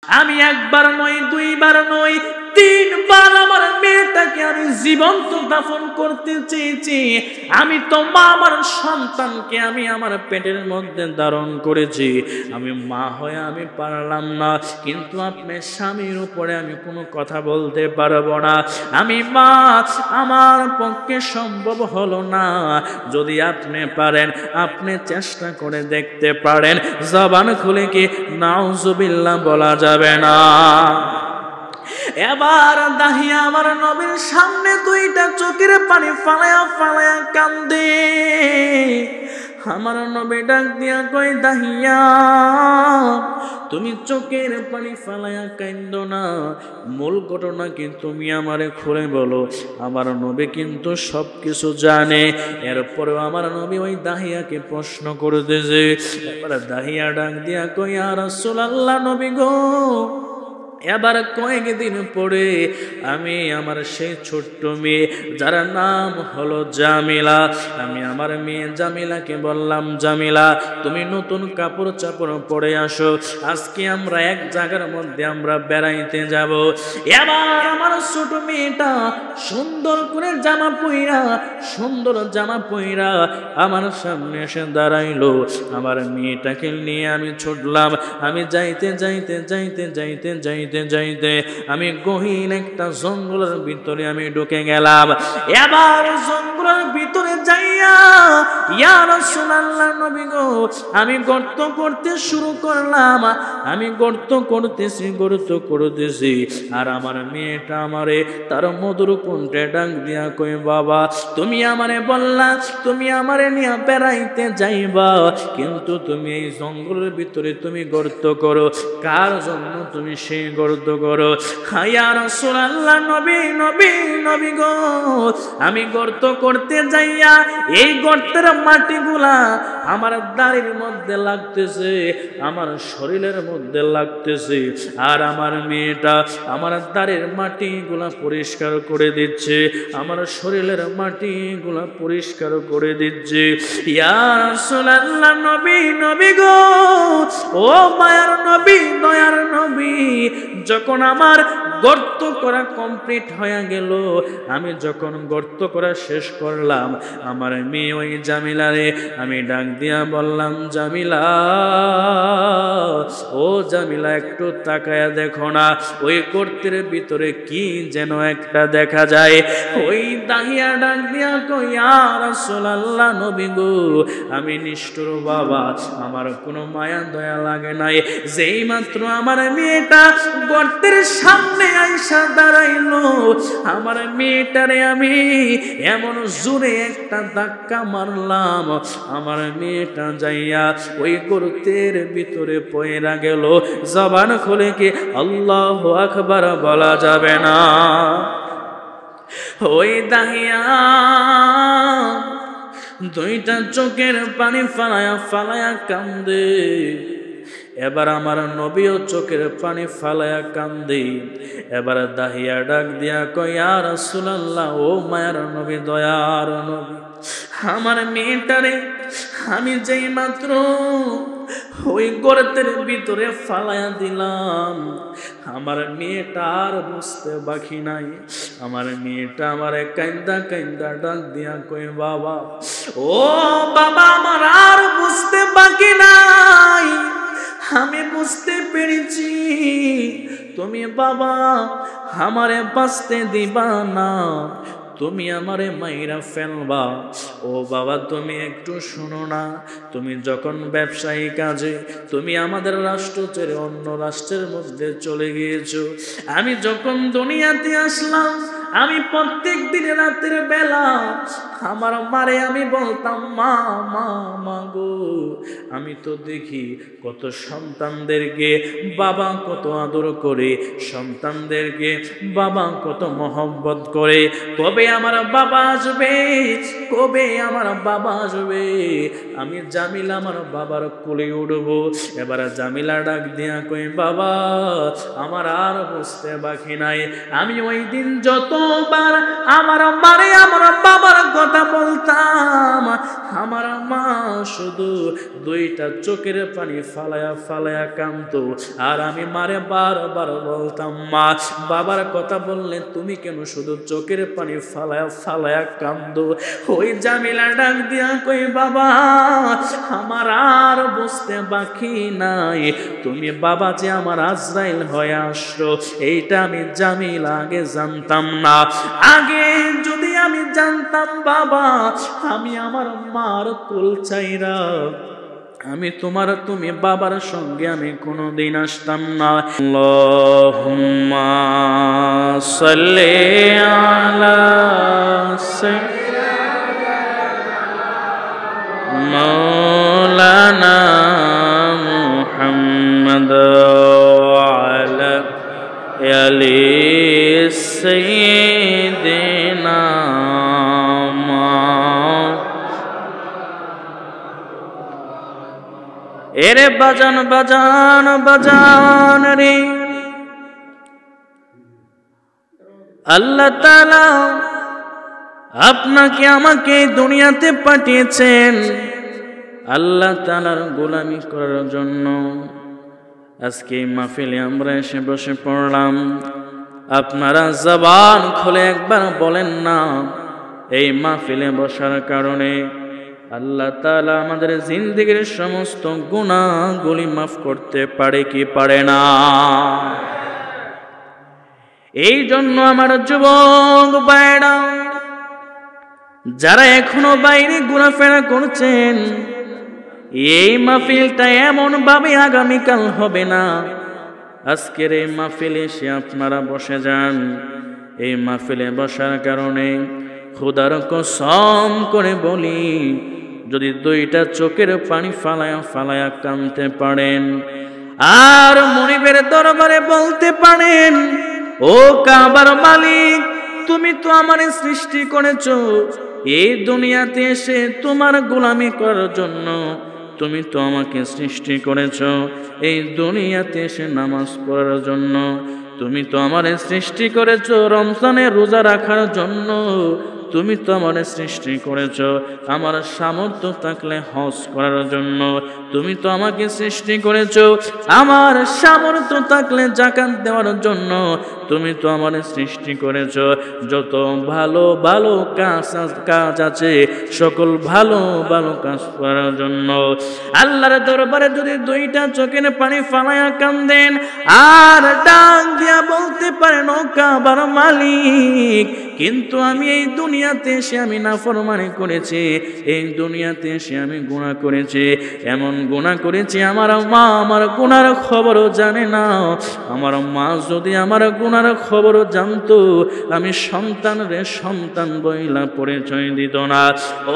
আমি একবার নয়, দুইবার নয়, তিনবার আমার মেয়েটাকে আমি জীবন্ত দাফন করতে চেয়েছি। আমি তো মা, আমার সন্তানকে আমি আমার পেটের মধ্যে ধারণ করেছি। আমি মা হয়ে আমি পারলাম না, কিন্তু আপনার স্বামীর উপরে আমি কোনো কথা বলতে পারবো না। আমি মা, আমার পক্ষে সম্ভব হলো না। যদি আপনি পারেন, আপনি চেষ্টা করে দেখতে পারেন। জবান খুলে কি নাউজুবিল্লাহ বলা যাবে না? এবার দাহিয়া আমার নবীর সামনে দুইটা চোখের পানি ফালায়া ফালায়া কান্দে। আমার নবী ডাক দিয়া কই, দাহিয়া তুমি চোখের পানি ফালায়া কান্দো না, মূল ঘটনা কি তুমি আমারে খুলে বলো। আমার নবী কিন্তু সব কিছু জানে। এরপরেও আমার নবী ওই দাহিয়াকে প্রশ্ন করতেছে। এবার দাহিয়া ডাক দিয়া কই, ইয়া রাসূলুল্লাহ, নবী গো, এবার কয়েকদিন পরে আমি আমার সেই ছোট্ট মেয়ে, যার নাম হলো জামিলা, আমি আমার মেয়ে জামিলাকে বললাম, জামিলা তুমি নতুন কাপড় চাপড় পরে আসো, আজকে আমরা এক জায়গার মধ্যে আমরা বেড়াইতে যাব। এবার আমার ছোট মেয়েটা সুন্দর করে জামা পইরা, সুন্দর জামা পইরা আমার সামনে এসে দাঁড়াইলো। আমার মেয়েটাকে নিয়ে আমি ছুটলাম। আমি যাইতে যাইতে যাইতে যাইতে যাইতে যাইতে আমি গহীন একটা জঙ্গলের ভিতরে আমি ঢুকে গেলাম। এবার জঙ্গলের ভিতরে যাইয়া, ইয়া রাসূলুল্লাহ, নবী গো, আমি গর্ত করতে শুরু করলাম। আমি গর্ত করতেছি, আর আমার মেয়েটা আমারে তার মধুর কণ্ঠে ডাক দিয়া কই, বাবা তুমি আমারে বললা তুমি আমারে নিয়ে বেড়াইতে যাইবা, কিন্তু তুমি এই জঙ্গলের ভিতরে তুমি গর্ত করো, কার জন্য তুমি সেই গর্ত করো? ইয়া রাসূলুল্লাহ, নবী গো, আমি গর্ত করতে যাইয়া এই গর্তের মাটিগুলা আমার দাড়ির মধ্যে লাগতেছে, আমার শরীরের মধ্যে লাগতেছে, আর আমার মেয়েটা আমার দাড়ির মাটিগুলা পরিষ্কার করে দিচ্ছে, আমার শরীরের মাটিগুলা পরিষ্কার করে দিচ্ছে। ইয়া রাসূলুল্লাহ, নবী গো, ও মায়ার নবী, দয়ার নবী, যখন আমার গর্ত করা কমপ্লিট হয়ে গেল, আমি যখন গর্ত করা শেষ করলাম, আমার মেয়ে ওই জামিলারে আমি ডাক দিয়া বললাম, জামিলা, ও জামিলা, একটু তাকায়া দেখো না, ওই গর্তের ভিতরে কি যেন একটা দেখা যায়। ওই দাহিয়া ডাক দিয়া কই, ইয়া রাসূলুল্লাহ, নবী গো, আমি নিষ্ঠুর বাবা, আমার কোনো মায়া দয়া লাগে নাই। যেই মাত্র আমার মেয়েটা গর্তের সামনে আইসা দাঁড়াইলো, আমার মেয়েটারে আমি এমন জোরে একটা ধাক্কা মারলাম, আমার মেয়েটা যাইয়া ওই গর্তের ভিতরে পয়রা গেল। জবান খুলে কি আল্লাহু আকবার বলা যাবে না? ওই দাহিয়া দুইটা চোখের পানি ফালায়া ফালায়া কান্দে। এবার আমার নবীও চোখের পানি ফালায়া কান্দে। এবার দাহিয়া ডাক দিয়া কয়, ইয়া রাসূলুল্লাহ, ও মায়ার নবী, দয়ার নবী, আমার মেয়েটারে আমি যেই মাত্র ওই গর্তের ভিতরে ফালায়া দিলাম, আমার মেয়েটা আর বুঝতে বাকি নাই। আমার মেয়েটা আমারে কান্দা কান্দা ডাক দিয়া কয়, বাবা, ও বাবা, আমার আর বুঝতে বাকি নাই, আমি বুঝতে পেরেছি তুমি বাবা আমারে বাঁচতে দিবা না, তুমি আমারে মাইরা ফেলবা। ও বাবা, তুমি একটু শোনো না, তুমি যখন ব্যবসায়ী কাজে তুমি আমাদের রাষ্ট্র ছেড়ে অন্য রাষ্ট্রের মধ্যে চলে গিয়েছো, আমি যখন দুনিয়াতে আসলাম, আমি প্রত্যেক দিন রাতের বেলা আমার মারে আমি বলতাম, মা মা মা গো, আমি তো দেখি কত সন্তানদেরকে বাবা কত আদর করে, সন্তানদেরকে বাবা কত মহব্বত করে, কবে আমার বাবা আসবে, কবে আমার বাবা আসবে, আমি জামিলা আমার বাবার কোলে উঠবো। এবার জামিলা ডাক দিয়া কই, বাবা আমার আর বুঝতে বাকি নাই, আমি ওই দিন যত কতবার আমার মারে আমার বাবার কথা বলতাম, আমার মা শুধু দুইটা চোখের পানি ফালায়া ফালায়া কাঁদতো, আর আমি মারে বারবার বলতাম, মা বাবার কথা বললে তুমি কেন শুধু চোখের পানি ফালায়া ফালায়া কাঁদো? ওই জামিলা ডাক দিয়া কই, বাবা আমার আর বুঝতে বাকি নাই, তুমি বাবা যে আমার আজরাইল হয়ে আসলো এইটা আমি জামিলা আগে জানতাম না। আগে যদি আমি জানতাম বাবা, আমি আমার মার কোল চাইরা আমি তুমি বাবার সঙ্গে আমি কোনোদিন আসতাম না। আল্লাহুম্মা সাল্লি আলা মাওলানা মুহাম্মদ ওয়া আলা আলি সাইয়্যিদিনা। এরে বাজান বাজান বাজান রে, আল্লাহ তাআলা আপনাকে আমাকে দুনিয়াতে পাঠিয়েছেন আল্লাহ তাআলার গোলামি করার জন্য। আজকে এই মাহফিলে আমরা এসে বসে পড়লাম, আপনারা জবান খুলে একবার বলেন না এই মাহফিলে বসার কারণে আল্লাহ তাআলা আমাদের জিন্দেগির সমস্ত গুনাহগুলি মাফ করতে পারে কি পারে না? এই জন্য আমার যুবক ভাইরা যারা এখনো বাইরে ঘোরাফেরা করছেন, এই মাহফিলটা এমন ভাবে আগামীকাল হবে না, আজকের এই মাহফিলে এসে আপনারা বসে যান। এই মাহফিলে বসার কারণে খোদার কসম করে বলি, যদি দুইটা চোখের পানি ফালায়া ফালায়া কাঁদতে পারেন আর মনিবের দরবারে বলতে পারেন, ও কাবার মালিক তুমি তো আমার সৃষ্টি করেছো এই দুনিয়াতে এসে তোমার গোলামি করার জন্য, তুমি তো আমাকে সৃষ্টি করেছো এই দুনিয়াতে এসে নামাজ পড়ার জন্য, তুমি তো আমার সৃষ্টি করেছো রমজানের রোজা রাখার জন্য, তুমি তো আমার সৃষ্টি করেছো আমার সামর্থ্য থাকলে হজ করার জন্য, তুমি তো আমাকে সৃষ্টি করেছো আমার সামর্থ্য থাকলে যাকাত দেওয়ার জন্য, তুমি তো আমার সৃষ্টি করেছো যত ভালো ভালো কাজ আছে সকল ভালো ভালো কাজ করার জন্য। আল্লাহর দরবারে যদি দুইটা চোখের পানি ফালায়া কাঁদেন আর ডাক দিয়া বলতে পারেন, ও কাবার মালিক কিন্তু আমি এই দুনিয়াতে এসে আমি নাফরমানি করেছি, এই দুনিয়াতে এসে আমি গুনাহ করেছি, এমন গুনাহ করেছি আমার মা আমার গুনার খবরও জানে না, আমার মা যদি আমার গুনার খবরও জানতো আমি সন্তান বইলা পরিচয় দিত না।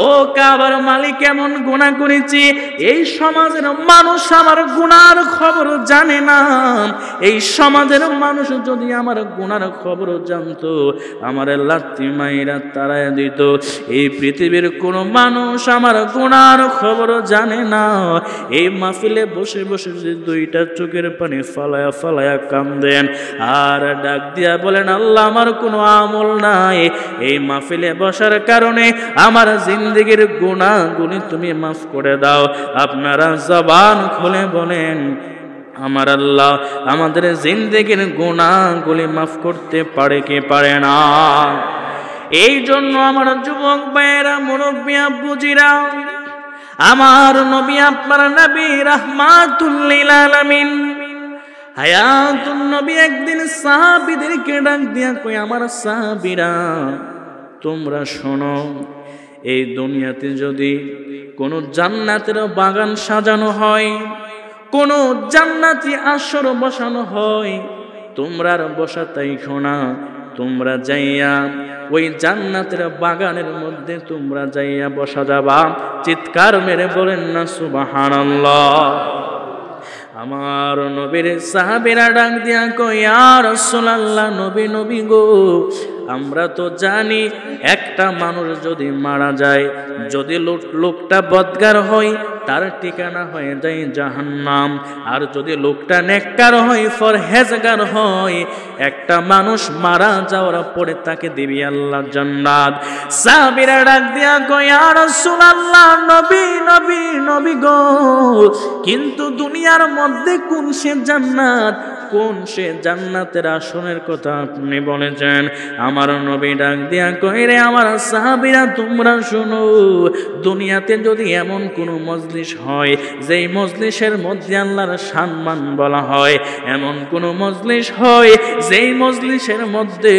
ও কাবার মালিক এমন গুনাহ করেছি এই সমাজের মানুষ আমার গুনার খবরও জানে না, এই সমাজের মানুষ যদি আমার গুনার খবরও জানতো আমার লাত্তি মাইরা তাড়ায় দিত, এই পৃথিবীর কোন মানুষ আমার গুনার খবরও জানে না। এই মাহফিলে বসে বসে যদি দুইটা চোখের পানি ফালায়া ফালায়া কাঁদেন আর ডাক দিয়া বলেন, আল্লাহ আমার কোনো আমল নাই, এই মাহফিলে বসার কারণে আমার জিন্দেগির গুনাহগুলি তুমি মাফ করে দাও, আপনারা জবান খুলে বলেন, আমার আল্লাহ আমাদের জিন্দেগির গুনাহগুলি মাফ করতে পারে কি পারে না? এই জন্য আমার যুবক ভাইয়েরা মুরব্বী আব্বুজিরা, আমার নবী আপনার নবী রাহমাতুল লিল আলামিন হায়াতুন নবী একদিন সাহাবীদেরকে ডাক দিয়া কই, আমার সাহাবীরা তোমরা শোনো, এই দুনিয়াতে যদি কোনো জান্নাতের বাগান সাজানো হয়, কোনো জান্নাতি আসর বসানো হয়, তোমরা আর বসা তাইখো না, তোমরা যাইয়া ওই জান্নাতের বাগানের মধ্যে তোমরা যাইয়া বসা যাবা। চিৎকার মেরে বলেন না সুবহানাল্লাহ। আমার নবীর সাহাবীরা ডাক দিয়া কই, ইয়া রাসূলুল্লাহ নবী গো আমরা তো জানি একটা মানুষ যদি মারা যায়, যদি লোকটা বদকার হয় তার ঠিকানা হয়ে যায় জাহান্নাম, আর যদি লোকটা নেককার হয় পরহেজগার হয়, একটা মানুষ মারা যাওয়ার পরে তাকে দিবি আল্লাহ জান্নাত। সাহাবীরা ডাক দিয়া কয় ইয়া রাসূলুল্লাহ, নবী নবী নবী গো, কিন্তু দুনিয়ার মধ্যে কোন সে জান্নাত, কোন সে জান্নাতের আসনের কথা আপনি বলেছেন? আমার নবী ডাক দিয়া কয় রে আমার সাহাবীরা তোমরা শোনো, দুনিয়াতে যদি এমন কোনো মজলিস হয় যেই মজলিসের মধ্যে আল্লাহর সম্মান বলা হয়, এমন কোনো মজলিস হয় যেই মজলিসের মধ্যে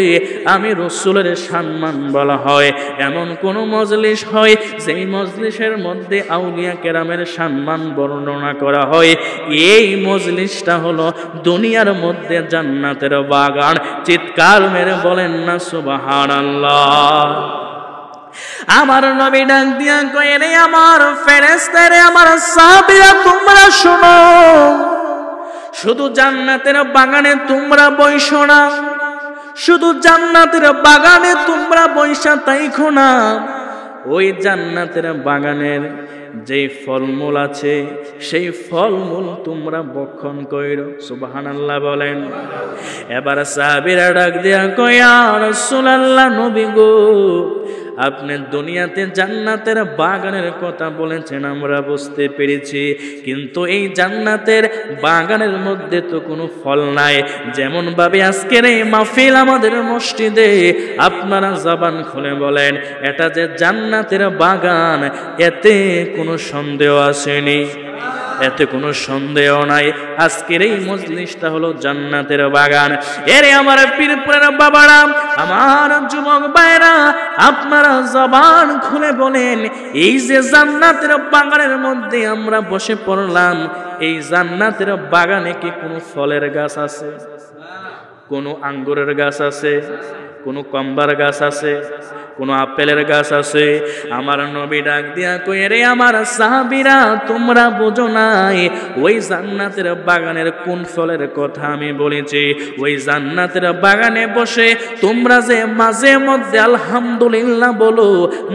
আমি রাসূলের সম্মান বলা হয়, এমন কোনো মজলিস হয় যেই মজলিসের মধ্যে আউলিয়া কেরামের সম্মান বর্ণনা করা হয়, এই মজলিসটা হলো দুনিয়ার মধ্যে জান্নাতের বাগান। চিৎকার মেরে বলেন না সুবহানাল্লাহ। আমার নবী ডাক দিয়া কয় রে আমার ফেরেশতারে, আমার সাহাবীরা তোমরা শোনো, শুধু জান্নাতের বাগানে তোমরা বইসো না, শুধু জান্নাতের বাগানে তোমরা বইসা তাইখো না, ওই জান্নাতের বাগানের যেই ফলমূল আছে সেই ফলমূল তোমরা ভক্ষণ কইরো। সুবহানাল্লাহ বলেন। এবার সাহাবীরা ডাক দিয়া কয় ইয়া রাসূলুল্লাহ, নবী গো, আপনি দুনিয়াতে জান্নাতের বাগানের কথা বলেছেন আমরা বুঝতে পেরেছি, কিন্তু এই জান্নাতের বাগানের মধ্যে তো কোনো ফল নাই। যেমন ভাবে আজকের এই মাহফিল আমাদের মসজিদে আপনারা জবান খুলে বলেন এটা যে জান্নাতের বাগান, এতে কোনো সন্দেহ আসেনি, এতে কোনো সন্দেহ নাই। আজকের এই মজলিসটা হলো জান্নাতের বাগান। এরে আমার পীরপুরের বাবারা, আমার যুবক ভাইরা, আপনারা জবান খুলে বলেন এই যে জান্নাতের বাগানের মধ্যে আমরা বসে পড়লাম, এই জান্নাতের বাগানে কি কোনো ফলের গাছ আছে? কোনো আঙ্গুরের গাছ আছে? কোনো কম্বার গাছ আছে? কোনো আপেলের গাছ আছে? আমার নবী ডাক দিয়া কই রে আমার সাহাবীরা তোমরা বোঝো নাই ওই জান্নাতের বাগানের কোন ফলের কথা আমি বলেছি। ওই জান্নাতের বাগানে বসে তোমরা যে মাঝে মধ্যে আলহামদুলিল্লাহ বলো,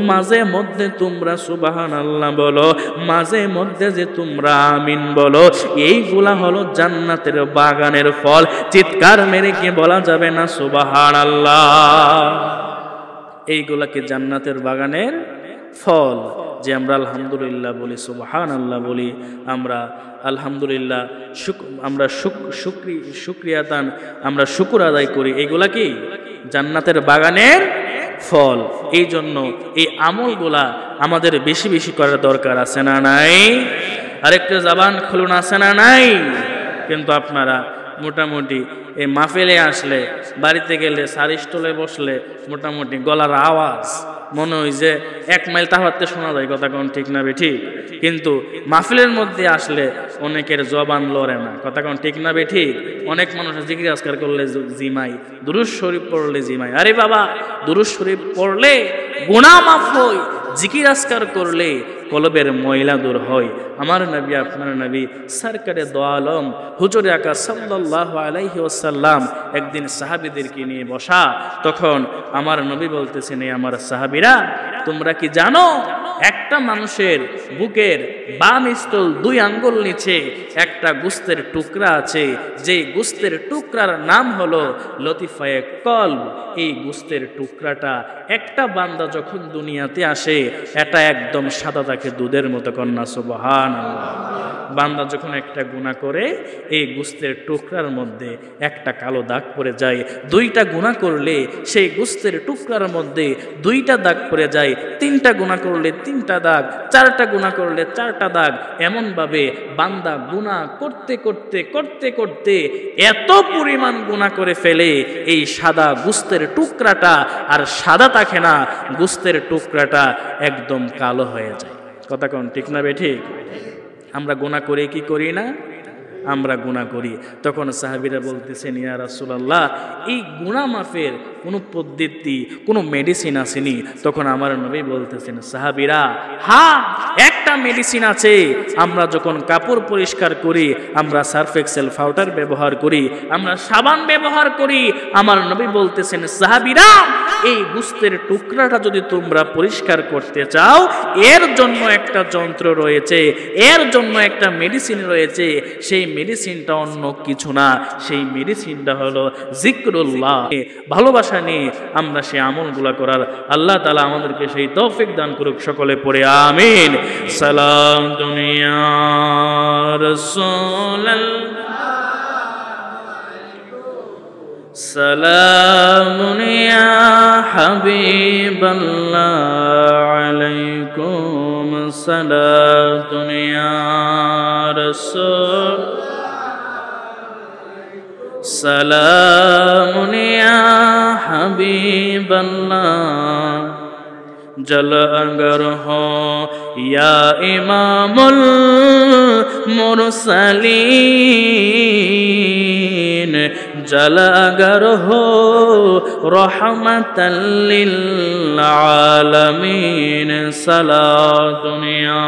মাঝে মধ্যে তোমরা সুবহানাল্লাহ বলো, মাঝে মধ্যে যে তোমরা আমিন বলো, এইগুলা হলো জান্নাতের বাগানের ফল। চিৎকার মেরে কি বলা যাবে না সুবহানাল্লাহ? এইগুলাকে জান্নাতের বাগানের ফল। যে আমরা আলহামদুলিল্লাহ বলি, সুবহানাল্লাহ বলি, আমরা আলহামদুলিল্লাহ আমরা শুকরিয়াতান আমরা শুকর আদায় করি, এইগুলা কি জান্নাতের বাগানের ফল। এই জন্য এই আমলগুলা আমাদের বেশি বেশি করার দরকার আছে না নাই? আরেকটা জবান খুলুন, আছে না নাই? কিন্তু আপনারা মোটামুটি এই মাহফিলে আসলে, বাড়িতে গেলে, সারিস্টলে বসলে মোটামুটি গলার আওয়াজ মনে হয় যে 1 মাইল তাহাতে শোনা যায়, কথা কোন ঠিক না বেঠিক? কিন্তু মাহফিলের মধ্যে আসলে অনেকের জবান লড়ে না, কথা কোন ঠিক না বেঠিক? অনেক মানুষ জিকির আজকার করলে জিমাই, দুরূদ শরীফ পড়লে জিমাই। আরে বাবা, দুরূদ শরীফ পড়লে গুনাহ মাফ হয়, জিকির আজকার করলে কলবের ময়লা দূর হয়। আমার নবী, আপনার নবী সরকারে দো আলম হুজুরে আকা সাল্লাল্লাহু আলাইহি ওয়াসাল্লাম একদিন সাহাবীদেরকে নিয়ে বসা, তখন আমার নবী বলতেছেন, আমার সাহাবীরা তোমরা কি জানো একটা মানুষের বুকের বাম স্থল 2 আঙ্গুল নিচে একটা গোস্তের টুকরা আছে, যে গোস্তের টুকরার নাম হলো লতিফায়ে কলব। এই গোস্তের টুকরাটা একটা বান্দা যখন দুনিয়াতে আসে এটা একদম সাদা থাকে দুধের মতো, কন্যা সুবহানাল্লাহ। বান্দা যখন একটা গুনাহ করে এই গোস্তের টুকরার মধ্যে একটা কালো দাগ পড়ে যায়। 2টা গুনাহ করলে সেই গোস্তের টুকরার মধ্যে 2টা দাগ পড়ে যায়, 3টা গুনাহ করলে 3টা দাগ, 4টা গুনাহ করলে 4টা দাগ। এমন ভাবে বান্দা গুনাহ করতে করতে করতে করতে এত পরিমাণ গুনাহ করে ফেলে, এই সাদা গোস্তের টুকরাটা আর সাদা থাকে না, গোস্তের টুকরাটা একদম কালো হয়ে যায়। কথা কোন ঠিক না বেঠিক? আমরা গুনাহ করে কি করি না? আমরা গুনাহ করি। তখন সাহাবীরা বলতেছেন, ইয়া রাসূলুল্লাহ, এই গুনাহ মাফের কোনো পদ্ধতি, কোনো মেডিসিন আসেনি। তখন আমার নবী বলতেছেন, সাহাবীরা, হ্যাঁ, একটা মেডিসিন আছে। আমরা যখন কাপড় পরিষ্কার করি, আমরা সার্ফ এক্সেল পাউডার ব্যবহার করি, আমরা সাবান ব্যবহার করি। আমার নবী বলতেছেন, সাহাবীরা, এই গোশতের টুকরাটা যদি তোমরা পরিষ্কার করতে চাও, এর জন্য একটা যন্ত্র রয়েছে, এর জন্য একটা মেডিসিন রয়েছে। সেই মেডিসিনটা অন্য কিছু না, সেই মেডিসিনটা হলো জিকরুল্লাহ। ভালোবাসা নিয়ে আমরা সেই আমলগুলো করার আল্লাহ তাআলা আমাদেরকে সেই তৌফিক দান করুক। সকলে পড়ে আমিন। সালাম দুনিয়া রাসূলুল্লাহ, সালামুন ইয়া হাবিবাল্লাহ, আলাইকুম সালাতুন ইয়া রাসূল, সালামুন ইয়া হাবিবাল্লাহ, जल अगर हो या इमामुल मुरसलीन, जल अगर हो रहमतल लिल आलमीन, सला दुनिया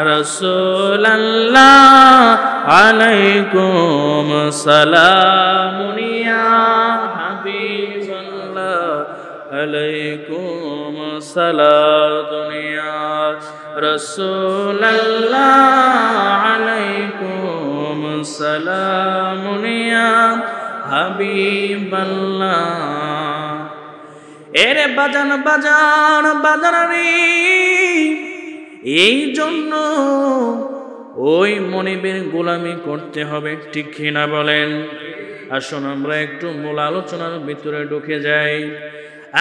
रसूलल्लाह, अलैकुम सलामुन या हबीबल्लाह, अलैकुम सलामुन या रसूलल्लाह, अलैकुम सलामुन या হাবিবাল্লাহ। এরে বাজান বাজান বাজানারি, এই জন্য ওই মনিবের গোলামি করতে হবে, ঠিক কিনা বলেন? আসুন আমরা একটু মূল আলোচনার ভিতরে ঢুকে যাই।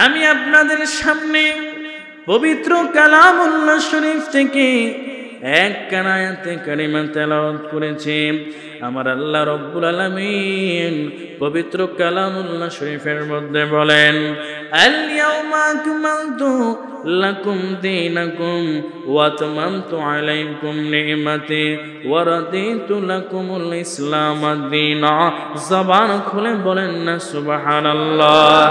আমি আপনাদের সামনে পবিত্র কালামুল্লাহ শরীফ থেকে এক আয়াতে কারিমা তেলাওয়াত করেছি। আমার আল্লাহ রব্বুল আলামিন পবিত্র কালামুল্লাহ শরীফের মধ্যে বলেন, আল ইয়াউমা আকমালতু লাকুম দীনাকুম ওয়া আতমামতু আলাইকুম নি'মাতি ওয়া রাদিতু লাকুমুল ইসলাম দীনা। জবান খুলে বলেন না সুবহানাল্লাহ।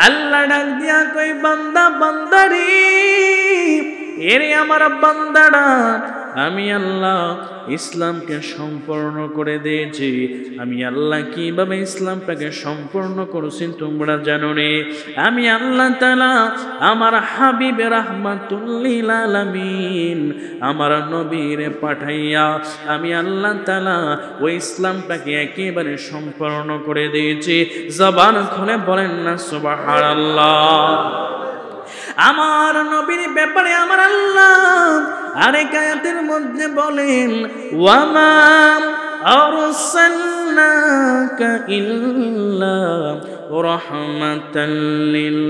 আল্লাহ ডাক দিয়া কই, বান্দা বান্দারি, এরে আমার বান্দারা, আমি আল্লাহ ইসলামকে সম্পূর্ণ করে দিয়েছি। আমি আল্লাহ কিভাবে ইসলামটাকে সম্পূর্ণ করেছি তোমরা জানো নি? আমি আল্লাহ তাআলা আমার হাবিব রাহমাতুল লিল আলামিন আমার নবীর পাঠাইয়া আমি আল্লাহ তাআলা ওই ইসলামটাকে একেবারে সম্পূর্ণ করে দিয়েছি। জবান খুলে বলেন না সুবহানাল্লাহ। আমার নবীর ব্যাপারে আমার আল্লাহ আরেক আয়াতের মধ্যে বলেন, ওয়ামা আরসালনাকা ইল্লা রাহমাতাল লিল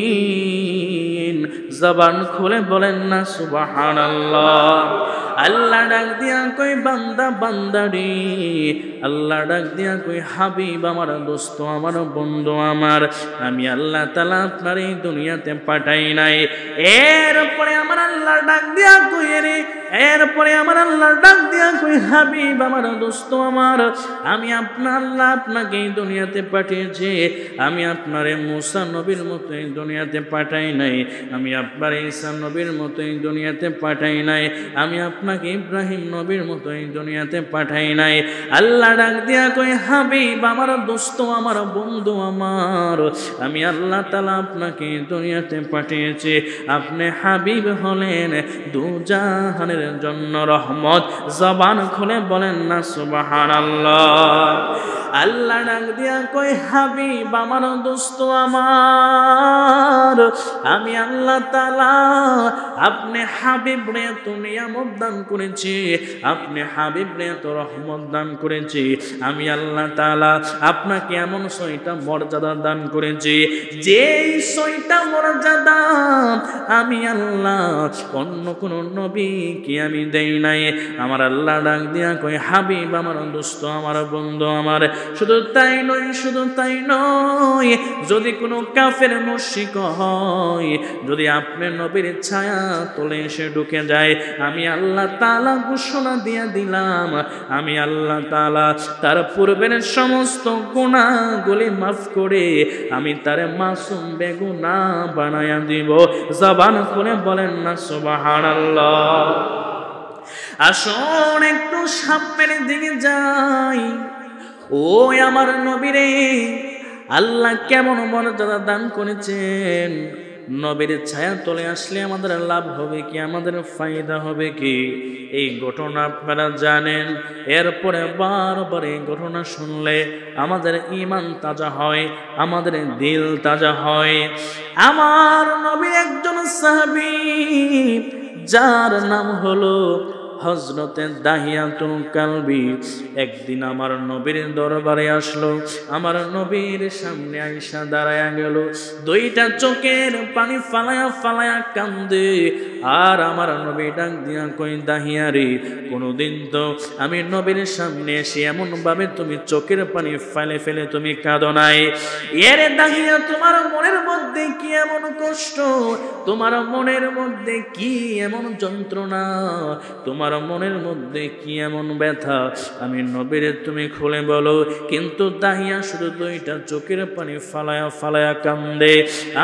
আলামিন। জবান খুলে বলেন না সুবহানাল্লাহ। আল্লাহ ডাক দিয়া কই, বান্দা বান্দারি, আল্লাহ ডাক দিয়া কই, হাবিব আমার, দোস্ত আমার, বন্ধু আমার, আমি আল্লাহ তাআলা আপনার এই দুনিয়াতে পাঠাই নাই। এরপরে আমার আল্লাহ ডাক দিয়া কই, রে, এরপরে আমার আল্লাহ ডাক দিয়া কই, হাবিব আমার, দোস্ত আমার, আমি আপনার আল্লাহ আপনাকে এই দুনিয়াতে পাঠিয়েছি। আমি আপনার মুসা নবীর মতো এই দুনিয়াতে পাঠাই নাই। আমি আপনার ঈসা নবীর মতো এই দুনিয়াতে পাঠাই নাই। আমি আপনাকে ইব্রাহিম নবীর মতো এই দুনিয়াতে পাঠাই নাই। আল্লাহ ডাক দিয়া কই, হাবিব আমার, দোস্ত আমার, বন্ধু আমার, আমি আল্লাহ তাআলা আপনাকে এই দুনিয়াতে পাঠিয়েছি। আপনি হাবিব হলেন দুজাহানের জন্য রহমত। জবান খুলে বলেন না সুবহানাল্লাহ। আল্লাহ ডাক দিয়া কই, হাবিব আমার, দোস্ত আমার, আমি আল্লাহ তাআলা আপনি হাবিব রে এত নিয়ামত দান করেছি, আপনি হাবিব রে এত রহমত দান করেছি। আমি আল্লাহ তাআলা আপনাকে এমন 6টা মর্যাদা দান করেছি, যেই 6টা মর্যাদা আমি আল্লাহ অন্য কোন নবীকে আমি দেই নাই। আমার আল্লাহ ডাক দিয়া কই, হাবিব আমার, দোস্ত আমার, বন্ধু আমার, শুধু তাই নয়, শুধু তাই নয়, যদি কোনো কাফের মুশরিক হয়, যদি আপনার নবীর ছায়া তলে এসে ঢুকে যায়, আমি আল্লাহ তাআলা ঘোষণা দিয়ে দিলাম, আমি আল্লাহ তাআলা তার পূর্বের সমস্ত গুনাহগুলি মাফ করে আমি তার মাসুম বেগুনাহ বানায়া দিব। জবান খুলে বলেন না সুবহানাল্লাহ। আসুন একটু সামনের দিকে যাই। ওই আমার নবীরে আল্লাহ কেমন মর্যাদা দান করেছেন। নবীর ছায়া তলে আসলে আমাদের লাভ হবে কি, আমাদের ফায়দা হবে কি, এই ঘটনা আপনারা জানেন। এরপরে বারবার এই ঘটনা শুনলে আমাদের ঈমান তাজা হয়, আমাদের দিল তাজা হয়। আমার নবী একজন সাহাবী, যার নাম হলো হযরতে দাহিয়াতুল কালবি, একদিন আমার নবীর দরবারে আসলো। আমার নবীর সামনে আয়েশা দাঁড়ায়া গেল, দুইটা চোখের পানি ফালায়া ফালায়া কান্দে। আর আমার নবী ডাক দিয়া কই, দাহিয়া রে, কোনদিন তো আমি নবীর সামনে এসে এমন ভাবে তুমি চোখের পানি ফেলে ফেলে তুমি কাঁদো নাই। এরে দাহিয়া, তোমার মনের মধ্যে কি এমন কষ্ট, তোমার মনের মধ্যে কি এমন যন্ত্রণা, তোমার মনের মধ্যে কি এমন ব্যথা, আমি নবীরে তুমি খুলে বলো। কিন্তু দাহিয়া শুধু দুইটা চোখের পানি ফালায়া ফালায়া কান্দে।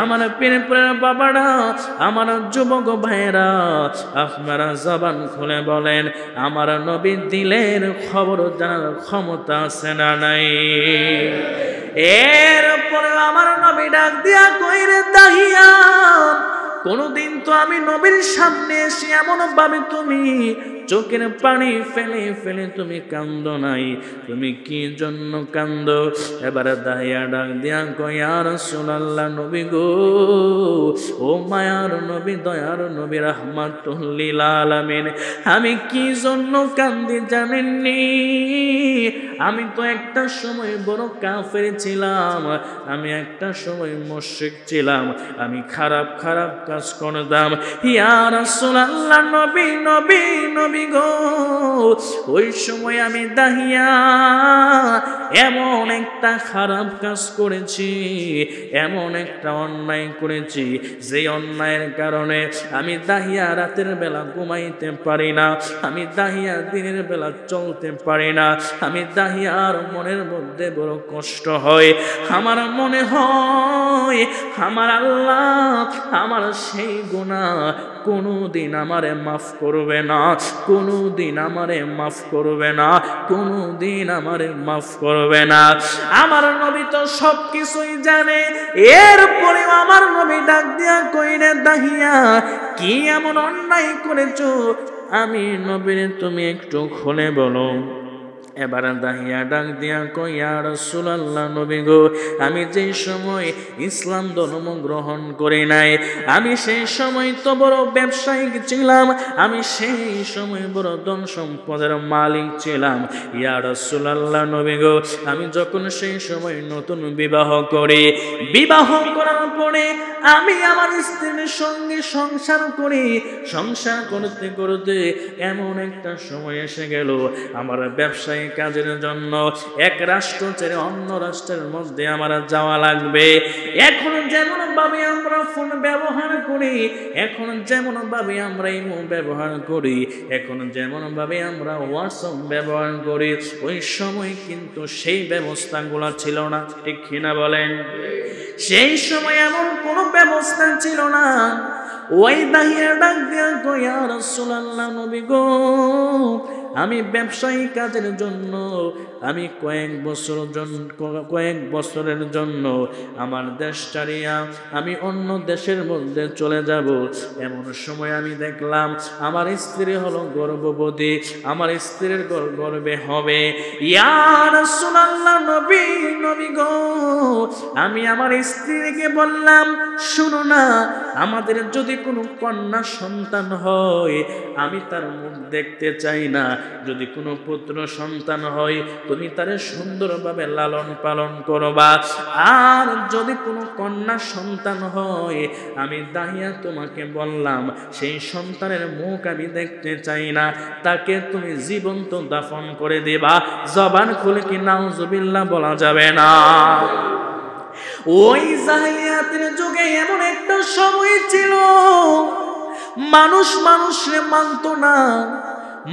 আমার প্রিয় বাবারা, আমার যুবক ভাইরা, আপনারা জবান খুলে বলেন, আমার নবী দিলের খবর জানার ক্ষমতা আছে না নাই? এরপরে আমার নবী ডাক দিয়া কইরে, দাহিয়া, কোনদিন তো আমি নবীর সামনে এসে এমন ভাবে তুমি চোখের পানি ফেলে ফেলে তুমি কান্দো নাই, তুমি কি জন্য কান্দো? এবারে দাহিয়া ডাক দিয়া কই, ইয়া রাসূলুল্লাহ, নবী গো, ও মায়ার নবী, দয়ার নবী, রাহমাতুল লিল আলামিন, আমি কি জন্য কান্দি জানেননি? আমি তো একটা সময় বড় কাফের ছিলাম, আমি একটা সময় মুশরিক ছিলাম, আমি খারাপ খারাপ কাজ করতাম। ইয়া রাসূলুল্লাহ, নবী নবী নবী গো, ওই সময় আমি দাহিয়া এমন একটা খারাপ কাজ করেছি, এমন একটা অন্যায় করেছি, যে অন্যায়ের কারণে আমি দাহিয়া রাতের বেলা ঘুমাইতে পারি না, আমি দাহিয়া দিনের বেলা চলতে পারি না, আমি দাহিয়ার মনের মধ্যে বড় কষ্ট হয়। আমার মনে হয় আমার আল্লাহ আমার সেই গুনাহ কোনদিন আমারে মাফ করবে না, কোনদিন আমারে মাফ করবে না, কোনদিন আমারে মাফ করবে না। আমার নবী তো সব কিছুই জানে। এরপরেও আমার নবী ডাক দিয়া কইরে, দাহিয়া, কি এমন অন্যায় করেছো, আমি নবীরে তুমি একটু খুলে বলো। এবার দাহিয়া ডাক দিয়া কই, ইয়া রাসূলুল্লাহ, নবী গো, আমি যেই সময় ইসলাম ধর্ম গ্রহণ করি নাই, আমি সেই সময় তো বড় ব্যবসায়িক ছিলাম, আমি সেই সময় বড় ধন সম্পদের মালিক ছিলাম। ইয়া রাসূলুল্লাহ, নবী গো, আমি যখন সেই সময় নতুন বিবাহ করি, বিবাহ করার পরে আমি আমার স্ত্রীর সঙ্গে সংসার করি, সংসার করতে করতে এমন একটা সময় এসে গেল, আমার ব্যবসায়ী কাজের জন্য এক রাষ্ট্র ছেড়ে অন্য রাষ্ট্রের মধ্যে আমার যাওয়া লাগবে। এখন যেমন ভাবে আমরা ফোন ব্যবহার করি, এখন যেমন ভাবে আমরা ইমো ব্যবহার করি, এখন যেমন ভাবে আমরা হোয়াটসঅ্যাপ ব্যবহার করি, ওই সময় কিন্তু সেই ব্যবস্থাগুলো ছিল না, ঠিক কিনা বলেন? সেই সময় এমন কোনো ব্যবস্থা ছিল না। ওই দাহিয়া ডাক দিয়া কই, ইয়া রাসূলুল্লাহ, নবী গো, আমি ব্যবসায়ী কাজের জন্য আমি কয়েক বছরের জন্য আমার দেশ ছাড়িয়া আমি অন্য দেশের মধ্যে চলে যাব। এমন সময় আমি দেখলাম আমার স্ত্রী হলো গর্ভবতী, আমার স্ত্রীর গর্ভে হবে। ইয়া রাসূলুল্লাহ, নবী নবী গো, আমি আমার স্ত্রীকে বললাম, শুনো না, আমাদের যদি কোনো কন্যা সন্তান হয়, আমি তার মুখ দেখতে চাই না, যদি কোনো পুত্র সন্তান হয় তুমি তারে সুন্দরভাবে লালন পালন করবা, আর যদি কোনো কন্যা সন্তান হয় আমি দাহিয়া তোমাকে বললাম সেই সন্তানের মুখ আমি দেখতে চাই না, তাকে তুমি জীবন্ত দাফন করে দেবা। জবান খুলে কি নাউজুবিল্লাহ বলা যাবে না? ওই জাহেলিয়াতের যুগে এমন একটা সময় ছিল মানুষ মানুষরে মানত না,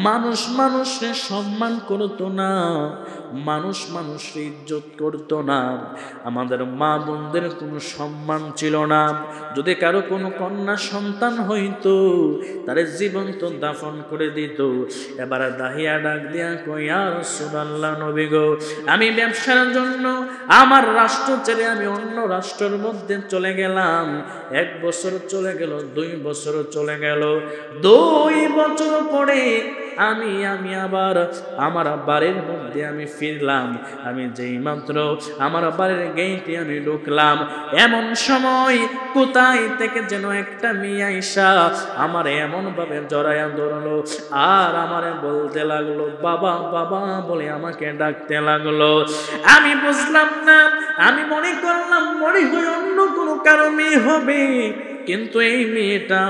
মানুষ মানুষরে সম্মান করতো না, মানুষ মানুষরে ইজ্জত করতো না, আমাদের মা বোনদের কোনো সম্মান ছিল না। যদি কারো কোনো কন্যা সন্তান হইতো তারে জীবন্ত দাফন করে দিত। এবার দাহিয়া ডাক দিয়া কই, ইয়া রাসূলুল্লাহ নবী গো, আমি ব্যবসার জন্য আমার রাষ্ট্র ছেড়ে আমি অন্য রাষ্ট্রের মধ্যে চলে গেলাম। 1 বছর চলে গেল, 2 বছর চলে গেল, 2 বছর পরে আমি আবার আমার বাড়ির মধ্যে আমি ফিরলাম। আমি যেই মাত্র আমার বাড়ির গেটে আমি ঢুকলাম, এমন সময় কোথায় থেকে যেন একটা মেয়ে আইসা আমার এমন ভাবে জড়ায়া ধরলো আর আমারে বলতে লাগলো বাবা বাবা বলে আমাকে ডাকতে লাগলো। আমি বুঝলাম না, আমি মনে করলাম মনে হয় অন্য কোনো কারো মেয়ে হবে, কিন্তু এই মেয়েটা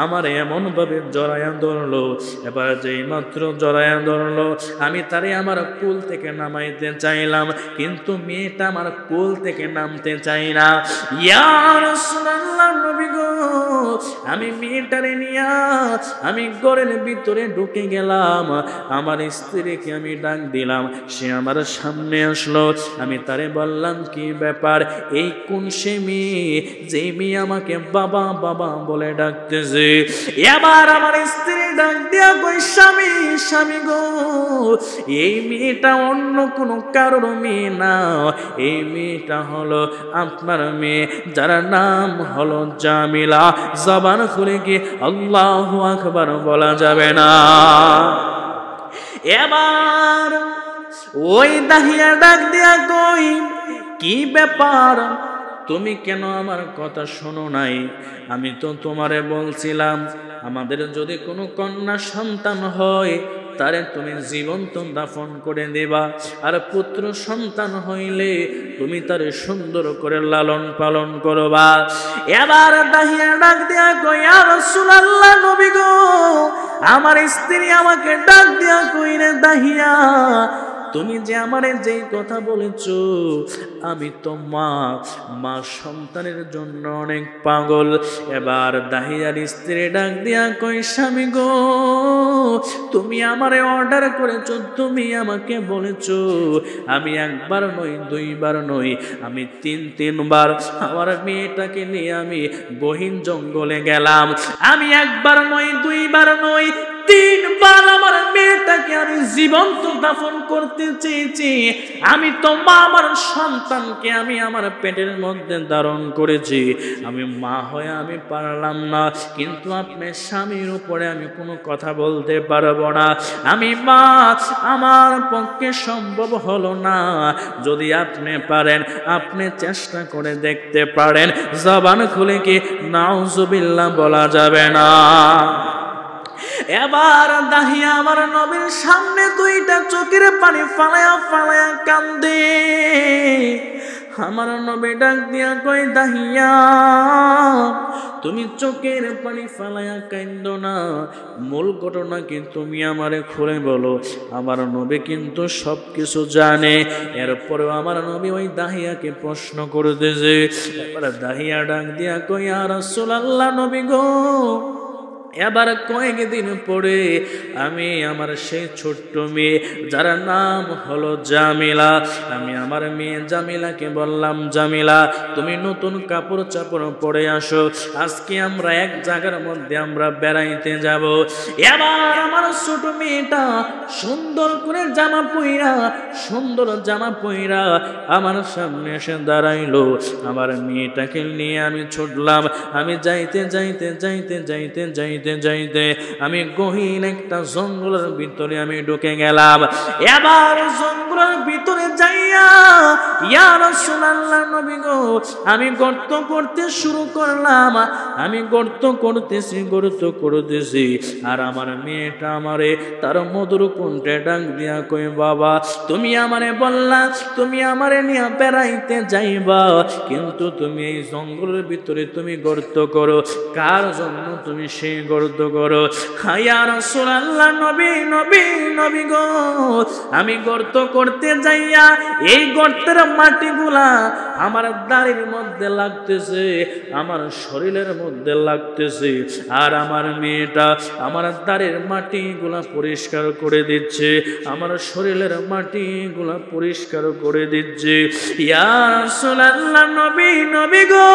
আমার এমন ভাবে জড়ায়া ধরলো। এবার যেই মাত্র জড়ায়া ধরলো আমি তারে আমার কোল থেকে নামাইতে চাইলাম, কিন্তু মেয়েটা আমার কোল থেকে নামতে চাই না। ইয়া রাসূলুল্লাহ নবী গো, আমি মেয়েটারে নিয়া আমি ঘরের ভিতরে ঢুকে গেলাম, আমার স্ত্রীকে আমি ডাক দিলাম, সে আমার সামনে আসলো। আমি তারে বললাম কি ব্যাপার, এই কোন সে মেয়ে যে মেয়ে আমাকে বাবা বাবা বলে ডাকতেছে? এবার আমার স্ত্রী ডাক দিয়া কই, স্বামী স্বামী গো, এই মেয়েটা অন্য কোনো কারোর মেয়ে না, এই মেয়েটা হলো আপনার মেয়ে, যার নাম হলো জামিলা। জবান খুলে কি আল্লাহু আকবার বলা যাবে না? এবার ওই দাহিয়া ডাক দিয়া কই, কি ব্যাপার, তুমি কেন আমার কথা শোনো নাই? আমি তো তোমারে বলছিলাম আমাদের যদি কোনো কন্যা সন্তান হয় তারে তুমি জীবন্ত দাফন করে দেবা, আর পুত্র সন্তান হইলে তুমি তারে সুন্দর করে লালন পালন করবা। এবার দাহিয়া ডাক দিয়া কই, ইয়া রাসূলুল্লাহ নবী গো, আমার স্ত্রী আমাকে ডাক দিয়া কই, রে দাহিয়া তুমি যে আমারে যেই কথা বলেছো, আমি তো মা সন্তানের জন্য অনেক পাগল। এবার দাহিয়ার স্ত্রী ডাক দিয়া কই, স্বামী গো, তুমি আমারে অর্ডার করেছো, তুমি আমাকে বলেছো, আমি 1 বার নয় 2 বার নয়, আমি 3 বার আমার মেয়েটাকে নিয়ে আমি গহীন জঙ্গলে গেলাম। আমি 1 বার নয় 2 বার নয় 3 বার আমার মেয়েটাকে আমি জীবন্ত দাফন করতে চেয়েছি। আমি তো মা, আমার সন্তানকে আমি আমার পেটের মধ্যে ধারণ করেছি, আমি মা হয়ে আমি পারলাম না, কিন্তু আপনার স্বামীর উপরে আমি কোনো কথা বলতে পারবো না। আমি মা, আমার পক্ষে সম্ভব হলো না, যদি আপনি পারেন আপনি চেষ্টা করে দেখতে পারেন। জবান খুলে কি নাউজুবিল্লাহ বলা যাবে না? এবার দাহিয়া আমার নবীর সামনে 2টা চোখের পানি ফালায়া ফালায়া কান্দে। আমার নবী ডাক দিয়া কই, দাহিয়া তুমি চোখের পানি ফালায়া কান্দো না, মূল ঘটনা কি তুমি আমারে খুলে বলো। আমার নবী কিন্তু সবকিছু জানে, এরপরেও আমার নবী ওই দাহিয়াকে প্রশ্ন করতেছে। এবার দাহিয়া ডাক দিয়া কই, ইয়া রাসূলুল্লাহ নবী গো, এবার কয়েকদিন পরে আমি আমার সেই ছোট্ট মেয়ে যার নাম হলো জামিলা, আমি আমার মেয়ে জামিলাকে বললাম, জামিলা তুমি নতুন কাপড় চাপড় পরে আসো, আজকে আমরা এক জায়গার মধ্যে আমরা বেড়াইতে যাব। এবার আমার ছোট মেয়েটা সুন্দর করে জামা পইরা, সুন্দর জামা পইরা আমার সামনে এসে দাঁড়াইলো। আমার মেয়েটাকে নিয়ে আমি ছুটলাম, আমি যাইতে যাইতে যাইতে যাইতে যাইতে যাইতে আমি গহীন একটা জঙ্গলের ভিতরে আমি ঢুকে গেলাম। এবার জঙ্গল জঙ্গলের ভিতরে যাইয়া ইয়া রাসূলুল্লাহ নবী গো আমি গর্ত করতে শুরু করলাম, আমি গর্ত করতেছি আর আমার মেয়েটা আমারে তার মধুর কণ্ঠে ডাক দিয়া কই বাবা তুমি আমারে বললা তুমি আমারে নিয়ে বেড়াইতে যাইবা, কিন্তু তুমি এই জঙ্গলের ভিতরে তুমি গর্ত করো, কার জন্য তুমি সেই গর্ত করো? ইয়া রাসূলুল্লাহ নবী গো আমি গর্ত করতে যাইয়া এই গর্তের মাটিগুলা আমার দাড়ির মধ্যে লাগতেছে, আমার শরীরের মধ্যে লাগতেছে, আর আমার মেয়েটা আমার দাড়ির মাটিগুলা পরিষ্কার করে দিচ্ছে, আমার শরীরের মাটিগুলা পরিষ্কার করে দিচ্ছে। ইয়া রাসূলুল্লাহ নবী গো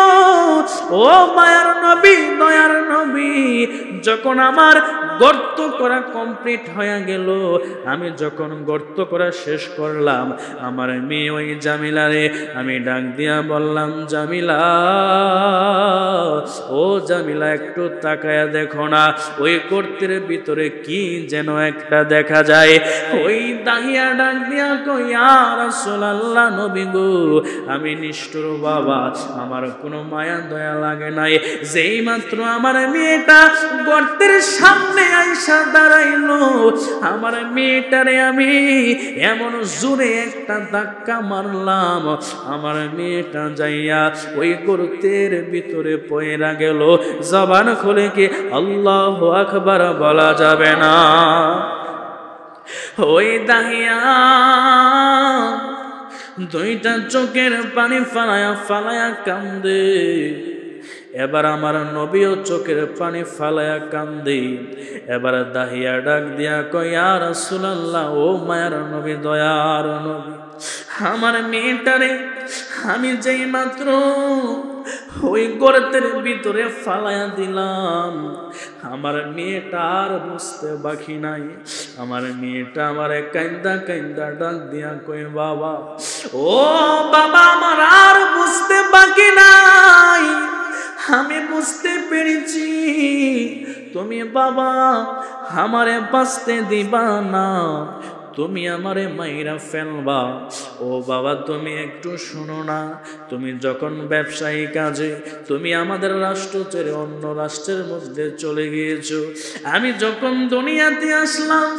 ও মায়ার নবী দয়ার নবী, যখন আমার গর্ত করা কমপ্লিট হয়ে গেল, আমি যখন গর্ত করা শেষ করলাম, আমার মেয়ে ওই জামিলারে আমি ডাক দিয়া বললাম জামিলা ও জামিলা একটু তাকায়া দেখো না ওই গর্তের ভিতরে কি যেন একটা দেখা যায়। ওই দাহিয়া ডাক দিয়া কই ইয়া রাসূলুল্লাহ নবী গো আমি নিষ্ঠুর বাবা, আমার কোনো মায়া দয়া লাগে নাই, যেই মাত্র আমার মেয়েটা গর্তের সামনে আইসা দাঁড়াইলো, আমার মেয়েটারে আমি এমন জোরে একটা ধাক্কা মারলাম, আমার মেয়েটা যাইয়া ওই গর্তের ভিতরে পয়রা গেল। জবান খুলে কি আল্লাহু আকবার বলা যাবে না? ওই দাহিয়া দুইটা চোখের পানি ফালায়া কান্দে। এবার আমার নবীও চোখের পানি ফালায়া কান্দে। এবার দাহিয়া ডাক দিয়া কয় ইয়া রাসূলুল্লাহ ও মায়ার নবী দয়ার নবী, আমার মেয়েটারে আমি যেই মাত্র ওই গর্তের ভিতরে ফালায়া দিলাম, আমার মেয়েটা আর বুঝতে বাকি নাই, আমার মেয়েটা আমারে কান্দা ডাক দিয়া কই বাবা ও বাবা আমার আর বুঝতে বাকি নাই, আমি বুঝতে পেরেছি তুমি বাবা আমারে বাঁচতে দিবা না, তুমি আমারে মাইরা ফেলবা। ও বাবা তুমি একটু শোনো না, তুমি যখন ব্যবসায়ী কাজে তুমি আমাদের রাষ্ট্র ছেড়ে অন্য রাষ্ট্রের মধ্যে চলে গিয়েছো, আমি যখন দুনিয়াতে আসলাম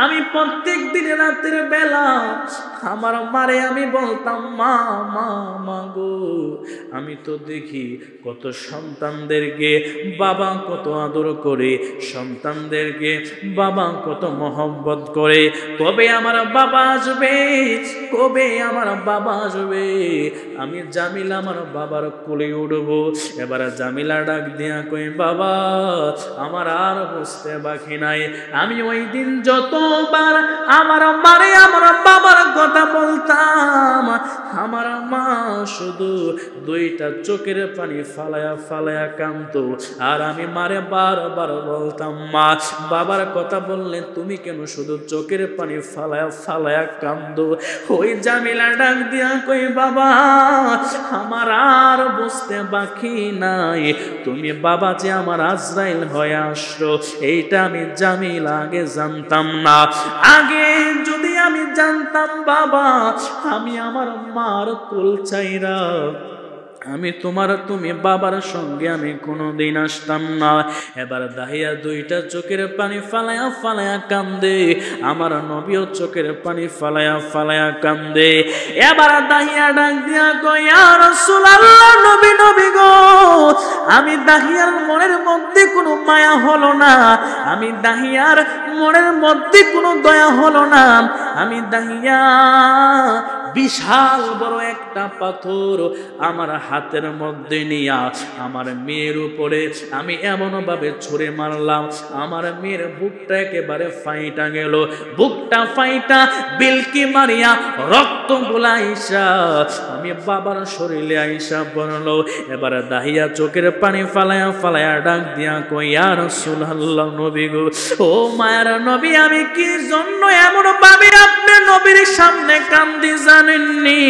আমি প্রত্যেক দিন রাতের বেলা আমার মারে আমি বলতাম মা মা মা গো, আমি তো দেখি কত সন্তানদেরকে বাবা কত আদর করে, সন্তানদেরকে বাবা কত মহব্বত করে, কবে আমার বাবা আসবে, কবে আমার বাবা আসবে, আমি জামিলা আমার বাবার কোলে উঠবো। এবার জামিলা ডাক দিয়া কই বাবা আমার আর বুঝতে বাকি নাই, আমি ওই দিন যতবার আমার মারে আমার বাবার কথা বলতাম, আমার মা শুধু দুইটা চোখের পানি ফালায়া কাঁদতো, আর আমি মারে বারবার বলতাম মা বাবার কথা বললে তুমি কেন শুধু চোখের পানি ফালায়া কাঁদো? ওই জামিলা ডাক দিয়া কই বাবা আমার আর বুঝতে বাকি নাই, তুমি বাবা যে আমার আজরাইল হয়ে আসলো এইটা আমি জামিলা আগে জানতাম না, আগে যদি আমি জানতাম বাবা আমি আমার মার কোল চাইরা আমি তুমি বাবার সঙ্গে আমি কোনোদিন আসতাম না। এবার দাহিয়া দুইটা চোখের পানি ফালায়া কান্দে, আমার নবীও চোখের পানি ফালায়া কান্দে। এবার দাহিয়া ডাক দিয়া কয় ইয়া রাসূলুল্লাহ নবী গো, আমি দাহিয়ার মনের মধ্যে কোনো মায়া হলো না, আমি দাহিয়ার মনের মধ্যে কোনো দয়া হলো না, আমি দাহিয়া বিশাল বড় একটা পাথর আমার হাতের মধ্যে নিয়া আমার মেয়ের উপরে আমি এমন ভাবে ছুঁড়ে মারলাম, আমার মেয়ের বুকটা একেবারে ফাইটা গেল, বুকটা ফাইটা বিলকি মারিয়া রক্ত গুলা আইসা আমি বাবার শরীরে আইসা পড়লো। এবার দাহিয়া চোখের পানি ফালায়া ডাক দিয়া কই ইয়া রাসূলুল্লাহ নবী গো, ও মায়ের নবী আমি কি জন্য এমন ভাবে আপনি নবীর সামনে কান্দি জানেন? জানেননি?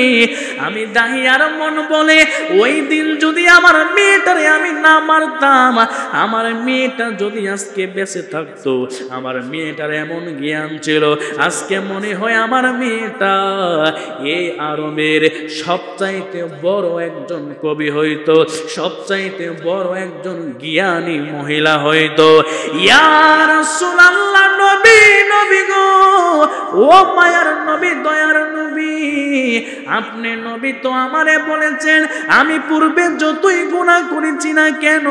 আমি দাহিয়ার মন বলে ওই দিন যদি আমার মেয়েটারে আমি না মারতাম, আমার মেয়েটা যদি আজকে বেঁচে থাকতো, আমার মেয়েটার এমন জ্ঞান ছিল, আজকে মনে হয় আমার মেয়েটা এই আরবের সবচাইতে বড় একজন কবি হইতো, সবচাইতে বড় একজন জ্ঞানী মহিলা হইতো। ইয়া রাসূলুল্লাহ, নবী, নবী গো, ও মায়ার নবী, দয়ার নবী, আপনি নবী তো আমারে বলেছেন আমি পূর্বে যতই গুনাহ করেছি না কেন,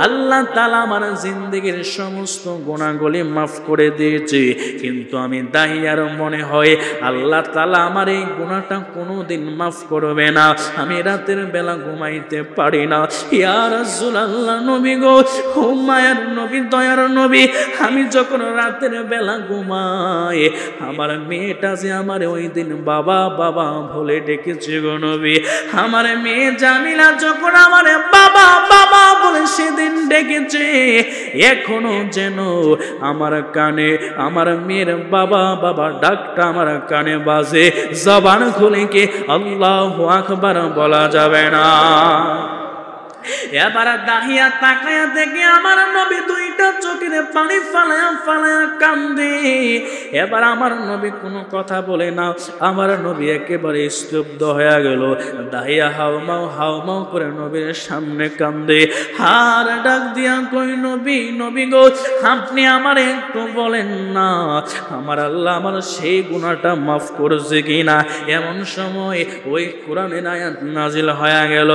আল্লাহ তাআলা আমার জিন্দেগীর সমস্ত গুনাহগুলি মাফ করে দিয়েছে, কিন্তু আমি দাহিয়ার মনে হয় আল্লাহ তাআলা আমার এই গুনাহটা কোনোদিন মাফ করবে না, আমি রাতের বেলা ঘুমাইতে পারি না। ইয়া রাসূলুল্লাহ, নবী গো, ও মায়ার নবী, দয়ার নবী, আমি যখন রাতের বেলা ঘুমাই, আমার মেয়েটা যে আমার ওই দিন বাবা বাবা বলে ডেকেছে গো নবী, আমার মেয়ে জামিলা যখন আমার বাবা বাবা বলে সেদিন ডেকেছে, এখনো যেন আমার কানে আমার মেয়ের বাবা বাবা ডাকটা আমার কানে বাজে, জবান খুলে কি আল্লাহু আকবার বলা যাবে না। এবার দাহিয়া তাকায়া দেখে আমার নবী দুইটা চোখের পানি ফালায়া ফালায়া কান্দে। এবার আমার নবী কোনো কথা বলে না, আমার নবী একেবারে স্তব্ধ হয়ে গেল। দাহিয়া হাউমাউ করে নবীর সামনে কান্দে, হার ডাক দিয়া কই, নবী, নবী গো, আপনি আমার একটু বলেন না আমার আল্লাহ আমার সেই গুনাহটা মাফ করেছে কিনা। এমন সময় ওই কোরআনের আয়াত নাজিল হয়ে গেল।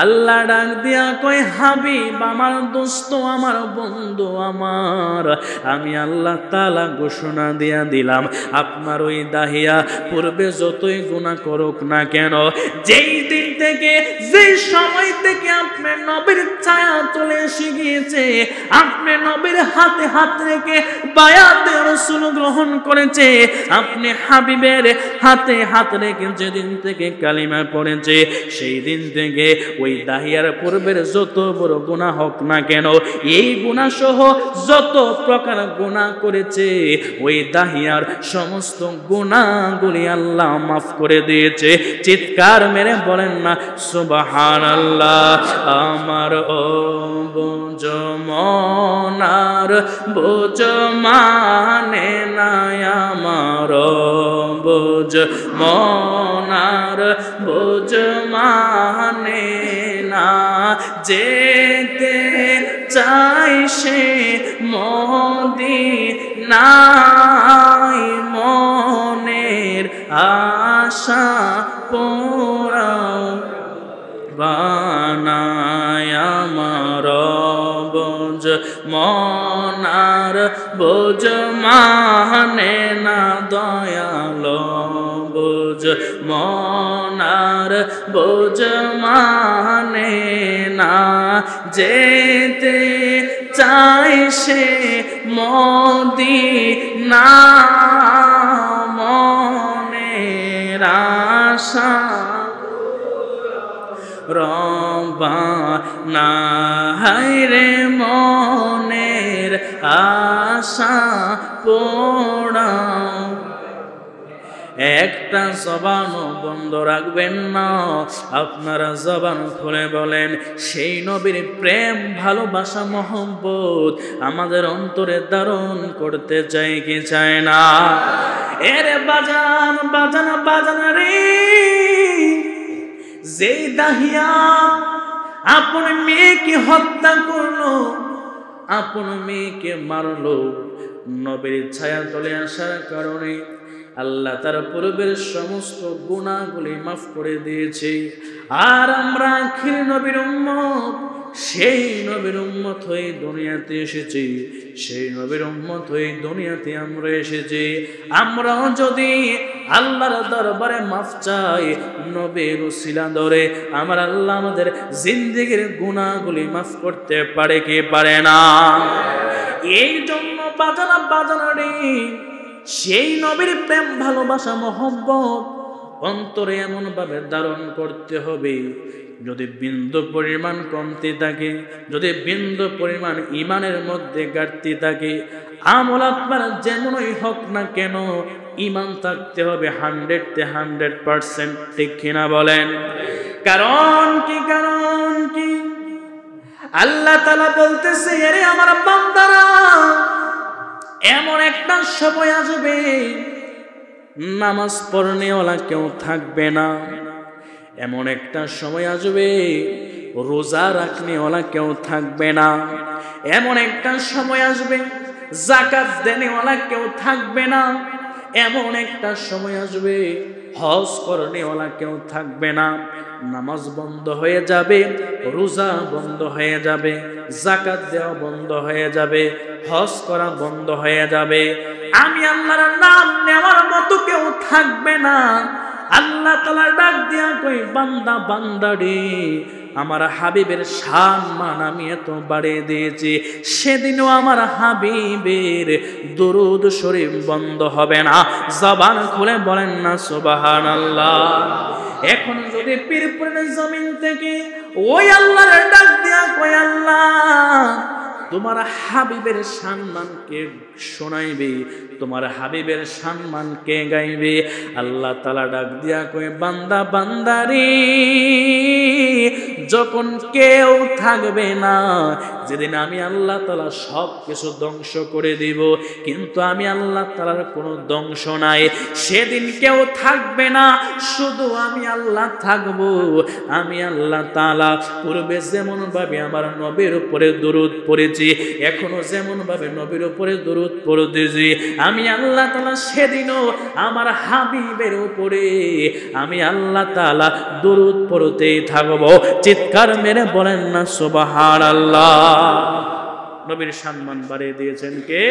আল্লাহ ডাক দিয়া কই, হাবিব আমার, দোস্ত আমার, বন্ধু আমার, আমি আল্লাহ তাআলা ঘোষণা দিয়া দিলাম আপনার ওই দাহিয়া পূর্বে যতই গুনাহ করুক না কেন, যেই দিন থেকে যেই সময় থেকে আপনার নবীর ছায়া চলে এসে গিয়েছে, আপনি নবীর হাতে হাত রেখে বায়াতে রাসূল গ্রহণ করেছে, আপনি হাবিবের হাতে হাত রেখে যেদিন থেকে কালিমা পড়েছে, সেই দিন থেকে ওই দাহিয়ার পূর্বের যত বড় গুনাহ হোক না কেন, এই গুনাহ সহ যত প্রকার গুনাহ করেছে, ওই দাহিয়ার সমস্ত গুনাহগুলি আল্লাহ মাফ করে দিয়েছে। চিৎকার মেরে বলেন না সুবহানাল্লাহ। আমার ও বোঝ মনার বোঝ মানে না, আমার বোঝ মনার বোঝ মানে না, যেতে চাই সে মদিনায়, মনের আশা পোড়াও বানায়, আমার বোঝ মনার বোঝ মানে না, দয়ালো বোঝ মনার বোঝ মানে না, যেতে চাই সে মদিনা, মনের আশা রব্বানা, হায়রে মনের আশা পোড়াও। একটা জবানও বন্ধ রাখবেন না, আপনারা জবান খুলে বলেন, সেই নবীর প্রেম ভালোবাসা মহব্বত আমাদের অন্তরে ধারণ করতে চাই কি চায় না? এরে বাজান বাজান বাজান রে, যেই দাহিয়া আপন মেয়েকে হত্যা করলো, আপন মেয়েকে মারলো, নবীর ছায়া তলে আসার কারণে আল্লাহ তার পূর্বের সমস্ত গুনাহগুলি মাফ করে দিয়েছে। আর আমরা আখির নবীর উম্মত, সেই নবীর উম্মত হয়ে দুনিয়াতে এসেছি, সেই নবীর উম্মত হয়ে দুনিয়াতে আমরা এসেছি। আমরাও যদি আল্লাহর দরবারে মাফ চাই, নবীর উসিলা ধরে আমার আল্লাহ আমাদের জিন্দেগীর গুনাহগুলি মাফ করতে পারে কি পারে না? এই জন্য বাজানা বাজানা রে, সেই নবীর প্রেম ভালোবাসা মহব্বত অন্তরে এমন ভাবে ধারণ করতে হবে, যদি বিন্দু পরিমাণ কমতি থাকে, যদি বিন্দু পরিমাণ ইমানের মধ্যে ঘাটতি থাকে, আমল আপনার যেমনই হোক না কেন, ঈমান থাকতে হবে 100% ঠিক কিনা বলেন? কারণ কি আল্লাহ তাআলা বলতেছে, আরে আমার বান্দারা, এমন একটা সময় আসবে নামাজ পড়নেওয়ালা কেউ থাকবে না, এমন একটা সময় আসবে রোজা রাখনেওয়ালা কেউ থাকবে না, এমন একটা সময় আসবে যাকাত দেনেওয়ালা কেউ থাকবে না, এমন একটা সময় আসবে হজ করনেওয়ালা কেউ থাকবে না। নামাজ বন্ধ হয়ে যাবে, রোজা বন্ধ হয়ে যাবে, যাকাত দেওয়া বন্ধ হয়ে যাবে, হজ করা বন্ধ হয়ে যাবে। আমি আল্লাহর নাম নেওয়ার মতো কেউ থাকবে না। আল্লাহ তাআলা ডাক দিয়া কই, বান্দা বান্দারে, আমার হাবিবের সম্মান আমি এত বাড়িয়ে দিয়েছি, সেদিনও আমার হাবিবের দুরূদ শরীফ বন্ধ হবে না। জবান খুলে বলেন না সুবহানাল্লাহ। এখন যদি পীরপুরের জমিন থেকে ওই আল্লাহর ডাক দিয়া কই, আল্লাহ তোমার হাবিবের সম্মান কে শোনাইবে, তোমার হাবিবের সম্মান কে গাইবে? আল্লাহ তাআলা ডাক দিয়া কই, বান্দা বান্দারে, যখন কেউ থাকবে না, যেদিন আমি আল্লাহ তাআলা সব কিছু ধ্বংস করে দিব, কিন্তু আমি আল্লাহ তাআলার কোনো ধ্বংস নাই, সেদিন কেউ থাকবে না, শুধু আমি আল্লাহ থাকবো। আমি আল্লাহ তাআলা পূর্বে যেমন ভাবে আমার নবীর উপরে দরুদ পড়েছি, এখনো যেমন ভাবে নবীর উপরে দরুদ পড়তেছি, আমি আল্লাহ তাআলা সেদিনও আমার হাবিবের উপরে আমি আল্লাহ তাআলা দরুদ পড়তেই থাকবো। চিৎকার মেরে বলেন না সুবহানাল্লাহ। নবীর সম্মান বাড়িয়ে দিয়েছেন কে?